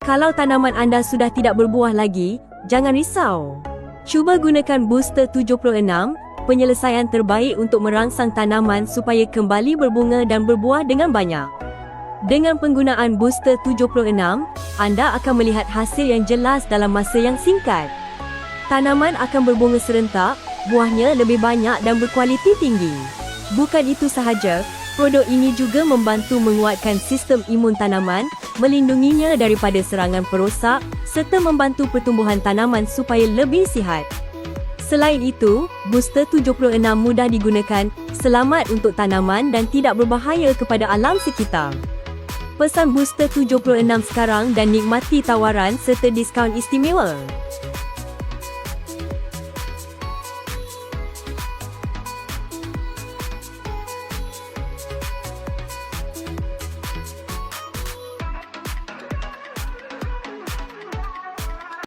Kalau tanaman anda sudah tidak berbuah lagi, jangan risau. Cuba gunakan Booster 76, penyelesaian terbaik untuk merangsang tanaman supaya kembali berbunga dan berbuah dengan banyak. Dengan penggunaan Booster 76, anda akan melihat hasil yang jelas dalam masa yang singkat. Tanaman akan berbunga serentak, buahnya lebih banyak dan berkualiti tinggi. Bukan itu sahaja, produk ini juga membantu menguatkan sistem imun tanaman, melindunginya daripada serangan perosak serta membantu pertumbuhan tanaman supaya lebih sihat. Selain itu, Booster 76 mudah digunakan, selamat untuk tanaman dan tidak berbahaya kepada alam sekitar. Pesan Booster 76 sekarang dan nikmati tawaran serta diskaun istimewa.